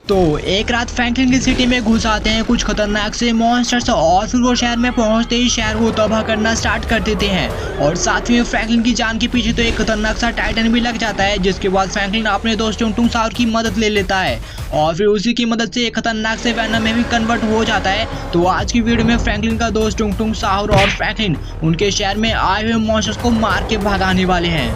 तो एक रात फ्रैंकलिन की सिटी में घुस आते हैं कुछ खतरनाक से मॉन्स्टर्स और फिर वो शहर में पहुंचते ही शहर को तबाह करना स्टार्ट कर देते हैं। और साथ में फ्रैंकलिन की जान के पीछे तो एक खतरनाक सा टाइटन भी लग जाता है, जिसके बाद फ्रैंकलिन अपने दोस्त टुंगटुंग साहब की मदद ले लेता है और फिर उसी की मदद से एक खतरनाक से वैनम में भी कन्वर्ट हो जाता है। तो आज की वीडियो में फ्रैंकलिन का दोस्त टुंगटुंग साहब और फ्रैंकलिन उनके शहर में आए हुए मॉन्स्टर्स को मार के भगाने वाले हैं।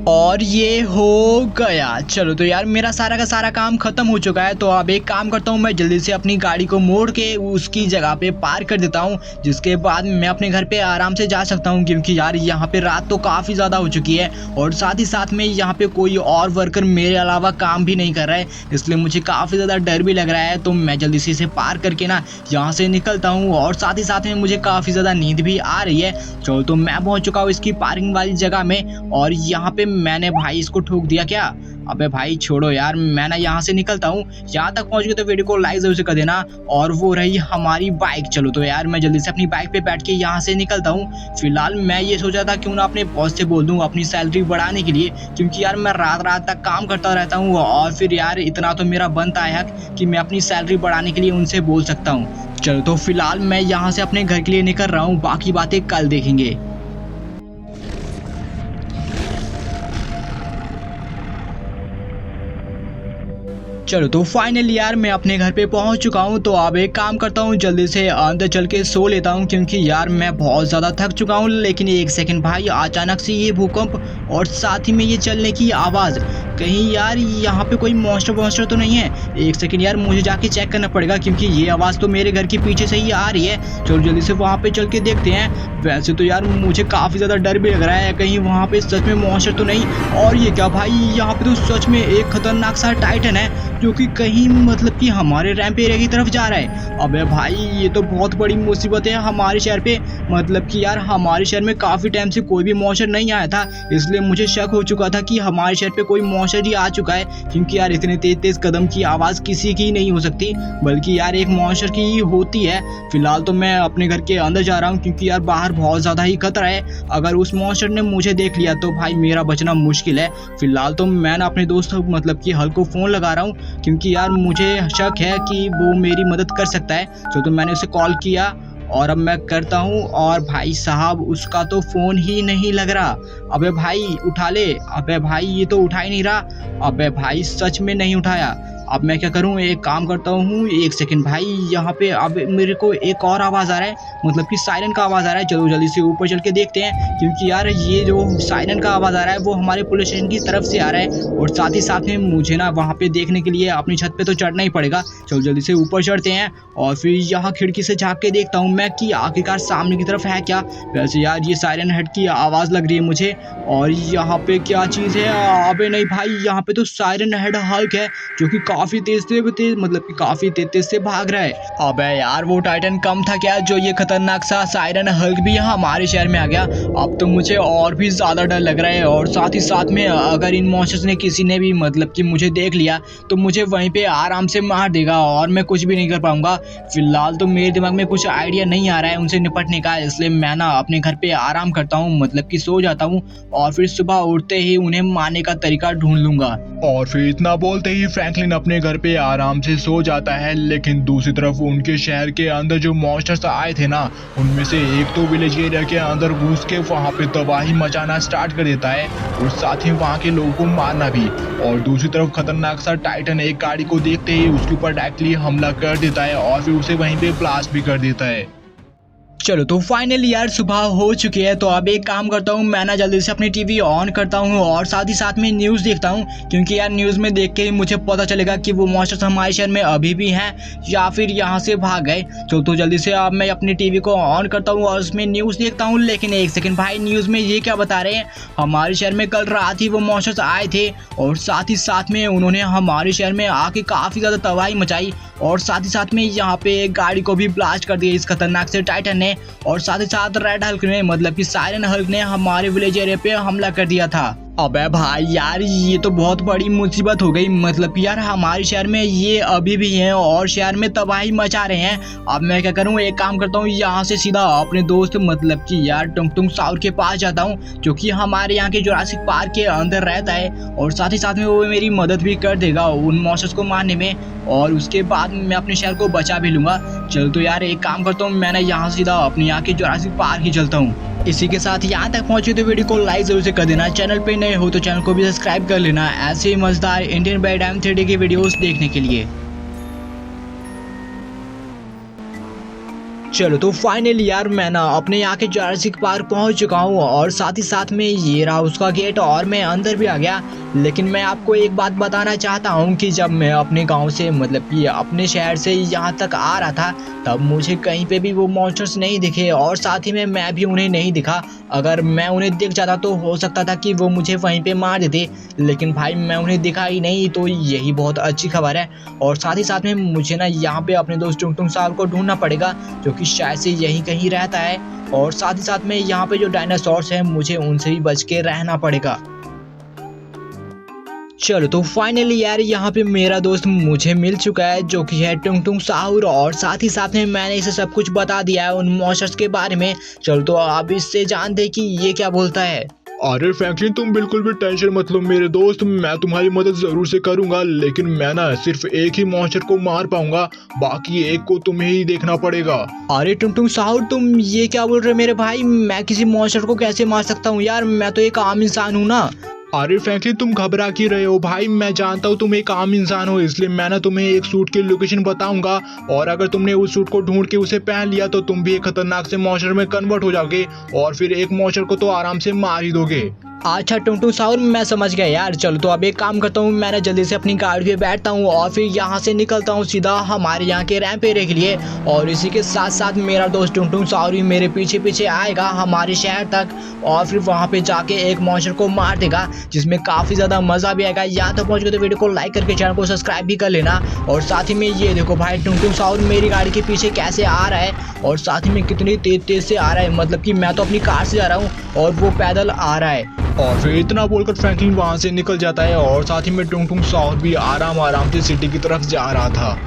और ये हो गया। चलो तो यार मेरा सारा का सारा काम खत्म हो चुका है। तो अब एक काम करता हूँ, मैं जल्दी से अपनी गाड़ी को मोड़ के उसकी जगह पे पार्क कर देता हूँ, जिसके बाद मैं अपने घर पे आराम से जा सकता हूँ। क्योंकि यार यहाँ पे रात तो काफ़ी ज़्यादा हो चुकी है और साथ ही साथ में यहाँ पे कोई और वर्कर मेरे अलावा काम भी नहीं कर रहा है, इसलिए मुझे काफ़ी ज़्यादा डर भी लग रहा है। तो मैं जल्दी से इसे पार करके ना यहाँ से निकलता हूँ और साथ ही साथ में मुझे काफ़ी ज़्यादा नींद भी आ रही है। चलो तो मैं पहुँच चुका हूँ इसकी पार्किंग वाली जगह में और यहाँ पे मैंने भाई इसको ठोक दिया क्या? अबे भाई छोड़ो यार, मैं ना यहाँ से निकलता हूँ। यहाँ तक पहुँच गए तो वीडियो को लाइक जरूर से कर देना। और वो रही हमारी बाइक। चलो तो यार मैं जल्दी से अपनी बाइक पे बैठ के यहाँ से निकलता हूँ। फिलहाल मैं ये सोचा था क्यों ना अपने बॉस से बोल दूँ अपनी सैलरी बढ़ाने के लिए, क्योंकि यार मैं रात रात तक काम करता रहता हूँ और फिर यार इतना तो मेरा बनता है हक कि मैं अपनी सैलरी बढ़ाने के लिए उनसे बोल सकता हूँ। चलो तो फिलहाल मैं यहाँ से अपने घर के लिए निकल रहा हूँ, बाकी बातें कल देखेंगे। चलो तो फाइनली यार मैं अपने घर पे पहुंच चुका हूं। तो अब एक काम करता हूं, जल्दी से अंदर चल के सो लेता हूं, क्योंकि यार मैं बहुत ज़्यादा थक चुका हूं। लेकिन एक सेकंड भाई, अचानक से ये भूकंप और साथ ही में ये चलने की आवाज़, कहीं यार यहाँ पे कोई मॉन्स्टर तो नहीं है? एक सेकंड यार, मुझे जाके चेक करना पड़ेगा, क्योंकि ये आवाज़ तो मेरे घर के पीछे से ही आ रही है। चलो जल्दी से वहाँ पे चल के देखते हैं। वैसे तो यार मुझे काफ़ी ज़्यादा डर भी लग रहा है, कहीं वहाँ पे सच में मॉन्स्टर तो नहीं। और ये क्या भाई, यहाँ पे तो सच में एक खतरनाक सा टाइटन है जो कि कहीं मतलब कि हमारे रैंप एरिया की तरफ जा रहा है। अबे भाई ये तो बहुत बड़ी मुसीबत है हमारे शहर पे। मतलब कि यार हमारे शहर में काफ़ी टाइम से कोई भी मॉन्स्टर नहीं आया था, इसलिए मुझे शक हो चुका था कि हमारे शहर पे कोई मॉन्स्टर ही आ चुका है। क्योंकि यार इतने तेज तेज कदम की आवाज़ किसी की नहीं हो सकती, बल्कि यार एक मॉन्स्टर की ही होती है। फिलहाल तो मैं अपने घर के अंदर जा रहा हूँ, क्योंकि यार बाहर बहुत ज़्यादा ही खतरा है। अगर उस मॉन्स्टर ने मुझे देख लिया तो भाई मेरा बचना मुश्किल है। फिलहाल तो मैं ना अपने दोस्त मतलब कि हल्क को फ़ोन लगा रहा हूँ, क्योंकि यार मुझे शक है कि वो मेरी मदद कर सकता है। तो मैंने उसे कॉल किया और अब मैं करता हूँ, और भाई साहब उसका तो फ़ोन ही नहीं लग रहा। अबे भाई उठा ले। अबे भाई ये तो उठा ही नहीं रहा। अबे भाई सच में नहीं उठाया। अब मैं क्या करूँ, एक काम करता हूँ, एक सेकंड भाई, यहाँ पे अब मेरे को एक और आवाज़ आ रहा है, मतलब कि सायरन का आवाज़ आ रहा है। चलो जल्दी से ऊपर चल के देखते हैं, क्योंकि यार ये जो सायरन का आवाज़ आ रहा है वो हमारे पुलिस स्टेशन की तरफ से आ रहा है। और साथ ही साथ में मुझे ना वहाँ पे देखने के लिए अपनी छत पे तो चढ़ना ही पड़ेगा। चलो जल्दी से ऊपर चढ़ते हैं और फिर यहाँ खिड़की से झाँक के देखता हूँ मैं कि आखिरकार सामने की तरफ है क्या। वैसे यार ये सायरन हेड की आवाज़ लग रही है मुझे। और यहाँ पे क्या चीज़ है? अबे नहीं भाई, यहाँ पे तो सायरन हेड हल्क है, जो कि काफ़ी तेज मतलब कि काफ़ी तेज से भाग रहा है। अबे यार वो टाइटन कम था क्या, जो ये खतरनाक सा सायरन हल्क भी यहाँ हमारे शहर में आ गया? अब तो मुझे और भी ज़्यादा डर लग रहा है। और साथ ही साथ में अगर इन मॉन्स्टर्स ने किसी ने भी मतलब कि मुझे देख लिया तो मुझे वहीं पे आराम से मार देगा और मैं कुछ भी नहीं कर पाऊंगा। फिलहाल तो मेरे दिमाग में कुछ आइडिया नहीं आ रहा है उनसे निपटने का, इसलिए मैं ना अपने घर पे आराम करता हूँ, मतलब कि सो जाता हूँ और फिर सुबह उठते ही उन्हें मारने का तरीका ढूंढ लूंगा। और फिर इतना बोलते ही फ्रैंकलिन अपने घर पे आराम से सो जाता है। लेकिन दूसरी तरफ उनके शहर के अंदर जो मॉन्स्टर्स आए थे ना, उनमें से एक तो विलेज एरिया के अंदर घुस के वहाँ पे तबाही मचाना स्टार्ट कर देता है और साथ ही वहाँ के लोगों को मारना भी। और दूसरी तरफ खतरनाक सा टाइटन एक गाड़ी को देखते ही उसके ऊपर डायरेक्टली हमला कर देता है और फिर उसे वहीं पे ब्लास्ट भी कर देता है। चलो तो फाइनली यार सुबह हो चुकी है। तो अब एक काम करता हूँ, मैं ना जल्दी से अपनी टीवी ऑन करता हूँ और साथ ही साथ में न्यूज़ देखता हूँ, क्योंकि यार न्यूज़ में देख के ही मुझे पता चलेगा कि वो मॉन्स्टर्स हमारे शहर में अभी भी हैं या फिर यहाँ से भाग गए। तो जल्दी से अब मैं अपनी टीवी को ऑन करता हूँ और उसमें न्यूज़ देखता हूँ। लेकिन एक सेकंड भाई, न्यूज़ में ये क्या बता रहे हैं? हमारे शहर में कल रात ही वो मॉन्स्टर्स आए थे और साथ ही साथ में उन्होंने हमारे शहर में आके काफ़ी ज़्यादा तबाही मचाई और साथ ही साथ में यहाँ पे एक गाड़ी को भी ब्लास्ट कर दिया इस खतरनाक से टाइटन ने। और साथ ही साथ रेड हल्क ने मतलब कि सायरन हल्क ने हमारे विलेज एरिया पे हमला कर दिया था। अबे भाई यार, ये तो बहुत बड़ी मुसीबत हो गई। मतलब यार हमारे शहर में ये अभी भी हैं और शहर में तबाही मचा रहे हैं। अब मैं क्या करूँ, एक काम करता हूँ, यहाँ से सीधा अपने दोस्त मतलब कि यार टुंगटुंग साउर के पास जाता हूँ, जो कि हमारे यहाँ के जुरासिक पार्क के अंदर रहता है और साथ ही साथ में वो मेरी मदद भी कर देगा उन मॉन्स्टर्स को मारने में, और उसके बाद मैं अपने शहर को बचा भी लूंगा। चल तो यार एक काम करता हूँ, मैं ना यहाँ सीधा अपने यहाँ के जुरासिक पार्क ही चलता हूँ। इसी के साथ यहाँ तक पहुंचे तो वीडियो को लाइक जरूर से कर देना, चैनल पे नए हो तो चैनल को भी सब्सक्राइब कर लेना ऐसे ही मजेदार इंडियन बेड टाइम 3D की वीडियोस देखने के लिए। चलो तो फाइनली यार मैं ना अपने यहाँ के जुरासिक पार्क पहुंच चुका हूँ और साथ ही साथ में ये रहा उसका गेट और मैं अंदर भी आ गया। लेकिन मैं आपको एक बात बताना चाहता हूँ कि जब मैं अपने गांव से मतलब कि अपने शहर से यहाँ तक आ रहा था, तब मुझे कहीं पे भी वो मॉन्स्टर्स नहीं दिखे और साथ ही में मैं भी उन्हें नहीं दिखा। अगर मैं उन्हें दिख जाता तो हो सकता था कि वो मुझे वहीं पे मार देते, लेकिन भाई मैं उन्हें दिखा ही नहीं, तो यही बहुत अच्छी खबर है। और साथ ही साथ में मुझे ना यहाँ पे अपने दोस्त टुंगटुंग साहब को ढूंढना पड़ेगा, जो कि शायद से यहीं कहीं रहता है। और साथ ही साथ में यहाँ पे जो डायनासोर्स हैं मुझे उनसे भी बच के रहना पड़ेगा। चलो तो फाइनली यार यहाँ पे मेरा दोस्त मुझे मिल चुका है, जो कि है टुंगटुंग साहुर, और साथ ही साथ में मैंने इसे सब कुछ बता दिया है उन मॉन्स्टर्स के बारे में। चलो तो अब इससे जान दे कि ये क्या बोलता है। अरे फ्रैंकलिन, तुम बिल्कुल भी टेंशन मत लो मेरे दोस्त, मैं तुम्हारी मदद जरूर से करूंगा, लेकिन मैं ना सिर्फ एक ही मॉन्स्टर को मार पाऊंगा, बाकी एक को तुम्हें ही देखना पड़ेगा। अरे टुंगटुंग साहुर, तुम ये क्या बोल रहे हो मेरे भाई? मैं किसी मॉन्स्टर को कैसे मार सकता हूँ यार, मैं तो एक आम इंसान हूँ ना। अरे फ्रैंकलिन, तुम घबरा क्यों रहे हो भाई? मैं जानता हूँ तुम एक आम इंसान हो, इसलिए मैं ना तुम्हें एक सूट की लोकेशन बताऊंगा, और अगर तुमने उस सूट को ढूंढ के उसे पहन लिया तो तुम भी एक खतरनाक से मॉन्स्टर में कन्वर्ट हो जाओगे और फिर एक मॉन्स्टर को तो आराम से मार ही दोगे। अच्छा टुंगटुंग साहुर, मैं समझ गया यार। चलो तो अब एक काम करता हूँ, मैं ना जल्दी से अपनी गाड़ी पे बैठता हूँ और फिर यहाँ से निकलता हूँ सीधा हमारे यहाँ के रैंप एरिया के लिए। और इसी के साथ साथ मेरा दोस्त टुंगटुंग साहुर भी मेरे पीछे पीछे आएगा हमारे शहर तक, और फिर वहाँ पे जाके एक मॉन्स्टर को मार देगा, जिसमें काफ़ी ज़्यादा मज़ा भी आएगा। यहाँ तक पहुँच गए तो वीडियो को लाइक करके चैनल को सब्सक्राइब भी कर लेना। और साथ ही में ये देखो भाई, टुंगटुंग साहुर मेरी गाड़ी के पीछे कैसे आ रहा है, और साथ ही में कितनी तेज से आ रहा है। मतलब कि मैं तो अपनी कार से जा रहा हूँ और वो पैदल आ रहा है। और फिर इतना बोलकर फ्रैंकलिन वहां से निकल जाता है और साथ ही में टुंगटुंग साहुर भी आराम से सिटी की तरफ जा रहा था।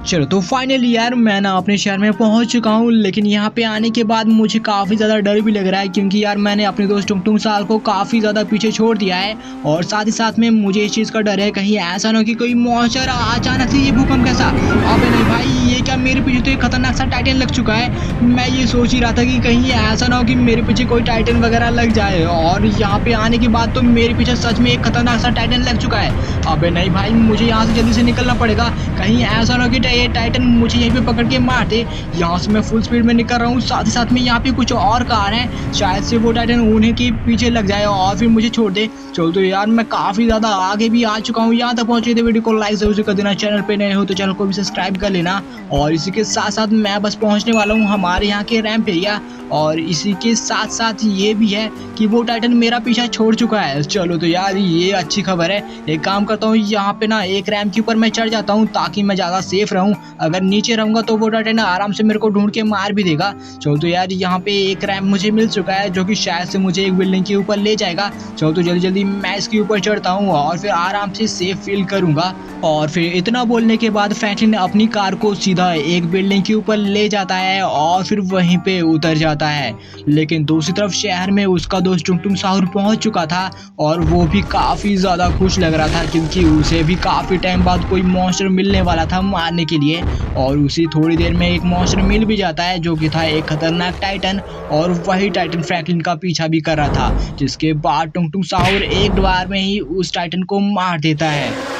चलो तो फाइनली यार मैं ना अपने शहर में पहुंच चुका हूं, लेकिन यहाँ पे आने के बाद मुझे काफ़ी ज़्यादा डर भी लग रहा है, क्योंकि यार मैंने अपने दोस्त टुंगटुंग साहुर को काफ़ी ज़्यादा पीछे छोड़ दिया है। और साथ ही साथ में मुझे इस चीज़ का डर है कहीं ऐसा ना हो कि कोई मॉन्स्टर अचानक से ये भूकंप कैसा। अबे नहीं भाई, ये क्या मेरे पीछे तो एक खतरनाक सा टाइटन लग चुका है। मैं ये सोच ही रहा था कि कहीं ऐसा ना हो कि मेरे पीछे कोई टाइटन वगैरह लग जाए, और यहाँ पे आने के बाद तो मेरे पीछे सच में एक खतरनाक सा टाइटन लग चुका है। अबे नहीं भाई, मुझे यहाँ से जल्दी से निकलना पड़ेगा, कहीं ऐसा ना हो कि ये टाइटन मुझे यहीं पे पकड़ के मार दे। यहाँ से मैं फुल स्पीड में निकल रहा हूँ, साथ ही साथ में यहाँ पे कुछ और कार हैं, शायद से वो टाइटन उन्हें के पीछे लग जाए और फिर मुझे छोड़ दे। चलो तो यार मैं काफ़ी ज़्यादा आगे भी आ चुका हूँ। यहाँ तक पहुँचे तो वीडियो को लाइक जरूर से कर देना, चैनल पे नए हो तो चैनल को भी सब्सक्राइब कर लेना। और इसी के साथ साथ मैं बस पहुँचने वाला हूँ हमारे यहाँ के रैंप एरिया, और इसी के साथ साथ ये भी है कि वो टाइटन मेरा पीछा छोड़ चुका है। चलो तो यार ये अच्छी खबर है। एक काम करता हूँ, यहाँ पे ना एक रैंप के ऊपर मैं चढ़ जाता हूँ ताकि मैं ज़्यादा सेफ रहूँ। अगर नीचे रहूँगा तो वो टाइटन आराम से मेरे को ढूंढ के मार भी देगा। चलो तो यार यहाँ पे एक रैंप मुझे मिल चुका है, जो कि शायद से मुझे एक बिल्डिंग के ऊपर ले जाएगा। चलो तो जल्दी जल्दी मैं इसके ऊपर चढ़ता हूँ और फिर आराम से सेफ फील करूँगा। और फिर इतना बोलने के बाद फ्रैंकलिन अपनी कार को सीधा एक बिल्डिंग के ऊपर ले जाता है और फिर वहीं पे उतर जाता है। लेकिन दूसरी तरफ शहर में उसका दोस्त टुंगटुंग साहुर पहुंच चुका था, और वो भी काफ़ी ज़्यादा खुश लग रहा था, क्योंकि उसे भी काफ़ी टाइम बाद कोई मॉन्स्टर मिलने वाला था मारने के लिए। और उसी थोड़ी देर में एक मॉन्स्टर मिल भी जाता है, जो कि था एक खतरनाक टाइटन, और वही टाइटन फ्रैंकलिन का पीछा भी कर रहा था, जिसके बाद टुंगटुंग साहुर एक बार में ही उस टाइटन को मार देता है।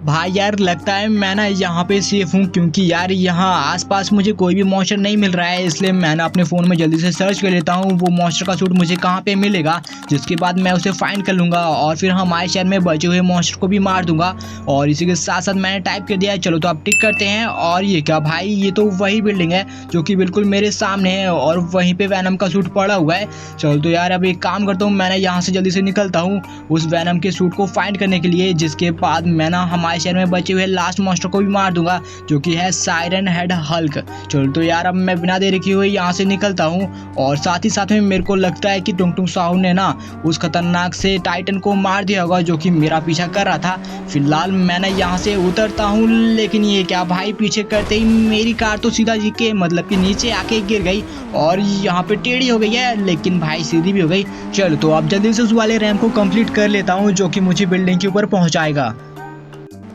भाई यार लगता है मैं ना यहाँ पे सेफ हूँ, क्योंकि यार यहाँ आसपास मुझे कोई भी मॉन्स्टर नहीं मिल रहा है। इसलिए मैं ना अपने फ़ोन में जल्दी से सर्च कर लेता हूँ वो मॉन्स्टर का सूट मुझे कहाँ पे मिलेगा, जिसके बाद मैं उसे फाइंड कर लूँगा और फिर हमारे शहर में बचे हुए मॉन्स्टर को भी मार दूंगा। और इसी के साथ साथ मैंने टाइप कर दिया है। चलो तो अब टिक करते हैं। और ये क्या भाई, ये तो वही बिल्डिंग है जो कि बिल्कुल मेरे सामने है, और वहीं पर वैनम का सूट पड़ा हुआ है। चलो तो यार अब एक काम करता हूँ, मैं यहाँ से जल्दी से निकलता हूँ उस वैनम के सूट को फाइंड करने के लिए, जिसके बाद मैं ना हमारे हमारे शहर में बचे हुए लास्ट मॉन्स्टर को भी मार दूंगा, जो कि है सायरन हेड हल्क। चलो तो यार अब मैं बिना देरी किए हुए यहाँ से निकलता हूँ। और साथ ही साथ में मेरे को लगता है कि टुंग टुंग साहू ने ना उस खतरनाक से टाइटन को मार दिया होगा जो कि मेरा पीछा कर रहा था। फिलहाल मैं ना यहाँ से उतरता हूँ, लेकिन ये क्या भाई, पीछे करते ही मेरी कार तो सीधा जी के मतलब कि नीचे आके गिर गई और यहाँ पे टेढ़ी हो गई है, लेकिन भाई सीधी भी हो गई। चलो तो अब जल्दी से उस वाले रैंप को कंप्लीट कर लेता हूँ जो कि मुझे बिल्डिंग के ऊपर पहुँचाएगा।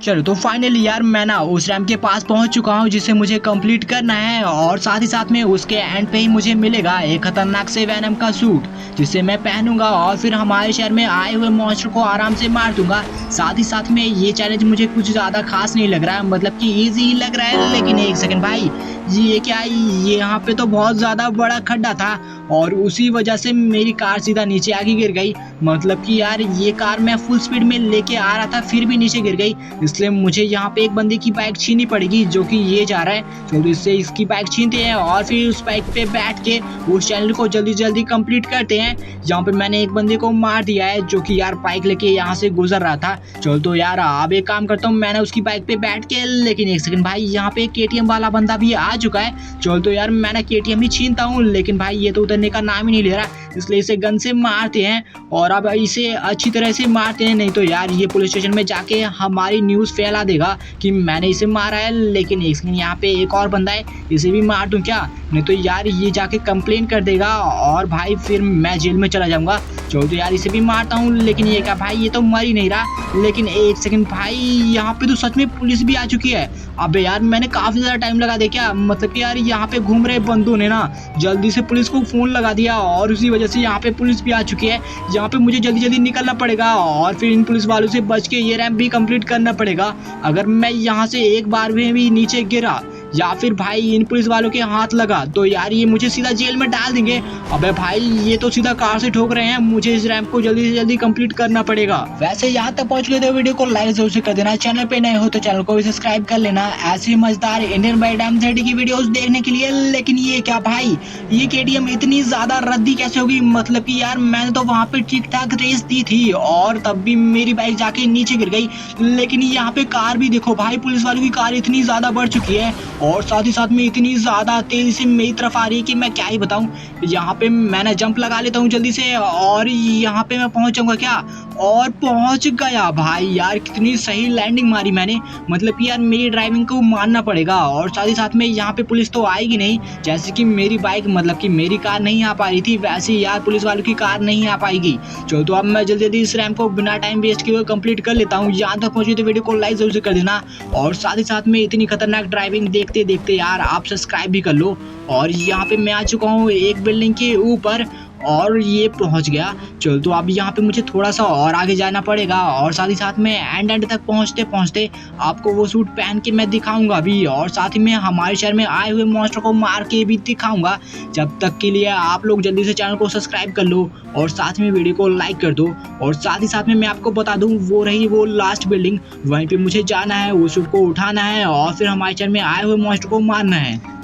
चलो तो फाइनली यार मैं ना उस रैंप के पास पहुंच चुका हूं जिसे मुझे कंप्लीट करना है। और साथ ही साथ में उसके एंड पे ही मुझे मिलेगा एक खतरनाक से वैनम का सूट, जिसे मैं पहनूंगा और फिर हमारे शहर में आए हुए मॉन्स्टर को आराम से मार दूंगा। साथ ही साथ में ये चैलेंज मुझे कुछ ज़्यादा खास नहीं लग रहा है, मतलब कि ईजी ही लग रहा है। लेकिन एक सेकंड भाई, ये क्या, ये यहाँ पे तो बहुत ज़्यादा बड़ा खड्डा था और उसी वजह से मेरी कार सीधा नीचे आके गिर गई। मतलब कि यार ये कार मैं फुल स्पीड में लेके आ रहा था फिर भी नीचे गिर गई, इसलिए मुझे यहाँ पे एक बंदे की बाइक छीननी पड़ेगी जो कि ये जा रहा है। तो इससे इसकी बाइक छीनते हैं और फिर उस बाइक पे बैठ के उस चैनल को जल्दी जल्दी कंप्लीट करते हैं। यहाँ पे मैंने एक बंदे को मार दिया है जो कि यार बाइक लेके यहाँ से गुजर रहा था। चलो तो यार अब एक काम करता हूँ, मैंने उसकी बाइक पे बैठ के, लेकिन एक सेकंड भाई, यहाँ पे KTM वाला बंदा भी आ चुका है। चलो तो यार मैंने KTM ही छीनता हूँ, लेकिन भाई ये तो उतरने का नाम ही नहीं ले रहा, इसलिए इसे गन से मारते हैं। और अब इसे अच्छी तरह से मारते हैं, नहीं तो यार ये पुलिस स्टेशन में जाके हमारी न्यूज़ फैला देगा कि मैंने इसे मारा है। लेकिन इसमें यहाँ पे एक और बंदा है, इसे भी मार दूं क्या? नहीं तो यार ये जाके कंप्लेन कर देगा और भाई फिर मैं जेल में चला जाऊंगा। चलो तो यार इसे भी मारता हूँ, लेकिन ये क्या भाई, ये तो मर ही नहीं रहा। लेकिन एक सेकंड भाई, यहाँ पे तो सच में पुलिस भी आ चुकी है। अबे यार मैंने काफ़ी ज़्यादा टाइम लगा दिया क्या? मतलब कि यार यहाँ पे घूम रहे बंदों ने ना जल्दी से पुलिस को फ़ोन लगा दिया और उसी वजह से यहाँ पे पुलिस भी आ चुकी है। यहाँ पे मुझे जल्दी जल्दी निकलना पड़ेगा और फिर इन पुलिस वालों से बच के ये रैंप भी कंप्लीट करना पड़ेगा। अगर मैं यहाँ से एक बार में भी नीचे गिरा या फिर भाई इन पुलिस वालों के हाथ लगा तो यार ये मुझे सीधा जेल में डाल देंगे। अबे भाई ये तो सीधा कार से ठोक रहे हैं, मुझे इस रैंप को जल्दी से जल्दी कंप्लीट करना पड़ेगा। वैसे यहाँ तक पहुँच गए तो वीडियो को लाइक जरूर से कर देना, चैनल पे नए हो तो चैनल को भी सब्सक्राइब कर लेना ऐसी मजेदार इंडियन बाइक डैम 30 की वीडियोस देखने के लिए। लेकिन ये क्या भाई, ये KTM इतनी ज्यादा रद्दी कैसे होगी? मतलब कि यार मैंने तो वहाँ पे ठीक ठाक रेस दी थी और तब भी मेरी बाइक जाके नीचे गिर गई। लेकिन यहाँ पे कार भी देखो भाई, पुलिस वालों की कार इतनी ज्यादा बढ़ चुकी है और साथ ही साथ में इतनी ज़्यादा तेज़ी से मेरी तरफ आ रही है कि मैं क्या ही बताऊं। यहाँ पे मैंने जंप लगा लेता हूँ जल्दी से और यहाँ पे मैं पहुँच जाऊँगा क्या? और पहुँच गया भाई। यार कितनी सही लैंडिंग मारी मैंने, मतलब कि यार मेरी ड्राइविंग को मानना पड़ेगा। और साथ ही साथ में यहाँ पे पुलिस तो आएगी नहीं, जैसे कि मेरी बाइक मतलब कि मेरी कार नहीं आ पा रही थी, वैसे यार पुलिस वालों की कार नहीं आ पाएगी। चलो तो अब मैं जल्दी जल्दी इस रैंप को बिना टाइम वेस्ट किए कंप्लीट कर लेता हूँ। यहाँ तक पहुँचे तो वीडियो को लाइक जरूर से कर देना और साथ ही साथ में इतनी खतरनाक ड्राइविंग देखते देखते यार आप सब्सक्राइब भी कर लो। और यहाँ पे मैं आ चुका हूँ एक बिल्डिंग के ऊपर और ये पहुंच गया। चलो तो अब यहाँ पे मुझे थोड़ा सा और आगे जाना पड़ेगा और साथ ही साथ में एंड तक पहुँचते पहुँचते आपको वो सूट पहन के मैं दिखाऊंगा अभी, और साथ ही में हमारे शहर में आए हुए मॉन्स्टर को मार के भी दिखाऊंगा। जब तक के लिए आप लोग जल्दी से चैनल को सब्सक्राइब कर लो और साथ में वीडियो को लाइक कर दो। और साथ ही साथ में मैं आपको बता दूं, वो रही वो लास्ट बिल्डिंग, वहीं पे मुझे जाना है, वो सूट को उठाना है और फिर हमारे शहर में आए हुए मॉन्स्टर को मारना है।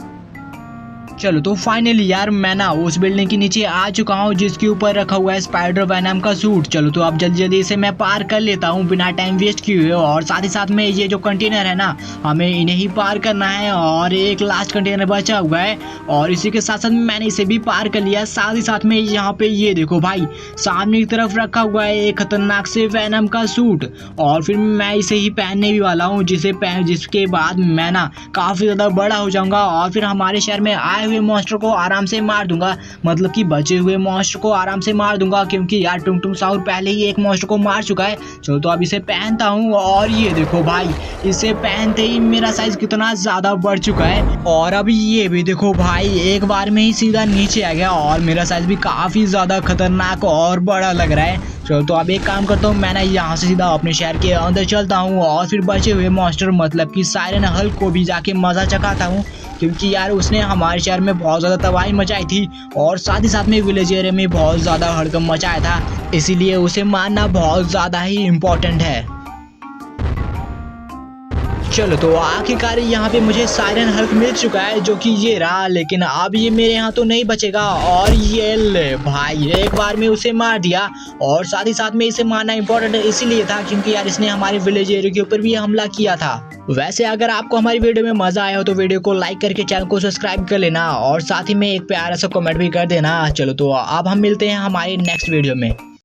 चलो तो फाइनली यार मैं ना उस बिल्डिंग के नीचे आ चुका हूँ जिसके ऊपर रखा हुआ है स्पाइडर वैनम का सूट। चलो तो अब जल्दी जल्दी इसे मैं पार कर लेता हूँ बिना टाइम वेस्ट किए हुए। और साथ ही साथ में ये जो कंटेनर है ना, हमें इन्हें ही पार करना है और एक लास्ट कंटेनर बचा हुआ है और इसी के साथ साथ मैंने इसे भी पार कर लिया। साथ ही साथ में यहाँ पे ये देखो भाई, सामने की तरफ रखा हुआ है एक खतरनाक से वैनम का सूट और फिर मैं इसे ही पहनने भी वाला हूँ, जिसके बाद मैं ना काफ़ी ज़्यादा बड़ा हो जाऊँगा और फिर हमारे शहर में आए हुए मॉन्स्टर को आराम से मार दूंगा, मतलब कि बचे हुए मॉन्स्टर को आराम से मार दूंगा, क्योंकि यार टुंग टुंग साहू पहले ही एक मॉन्स्टर को मार चुका है। चलो तो अब इसे पहनता हूँ और ये देखो भाई, इसे पहनते ही मेरा साइज कितना ज़्यादा बढ़ चुका है। और अब ये भी देखो भाई, एक बार में ही सीधा नीचे आ गया और मेरा साइज भी काफ़ी ज़्यादा खतरनाक और बड़ा लग रहा है। चलो तो अब एक काम करता हूँ, मैं ना यहाँ से सीधा अपने शहर के अंदर चलता हूँ और फिर बचे हुए मॉन्स्टर मतलब कि सायरन हल्क को भी जाके मज़ा चखाता हूँ, क्योंकि यार उसने हमारे शहर में बहुत ज़्यादा तबाही मचाई थी और साथ ही साथ में विलेज एरिया में बहुत ज़्यादा हड़कंप मचाया था, इसीलिए उसे मारना बहुत ज़्यादा ही इम्पोर्टेंट है। चलो तो आखिरकार यहाँ पे मुझे साइरन हल्क मिल चुका है जो कि ये रहा, लेकिन अब ये मेरे यहाँ तो नहीं बचेगा। और ये ले भाई, एक बार में उसे मार दिया। और साथ ही साथ में इसे मारना इम्पोर्टेंट इसीलिए था क्योंकि यार इसने हमारे विलेज एरिया के ऊपर भी हमला किया था। वैसे अगर आपको हमारी वीडियो में मजा आया हो तो वीडियो को लाइक करके चैनल को सब्सक्राइब कर लेना और साथ ही में एक प्यारा सा कमेंट भी कर देना। चलो तो अब हम मिलते हैं हमारे नेक्स्ट वीडियो में।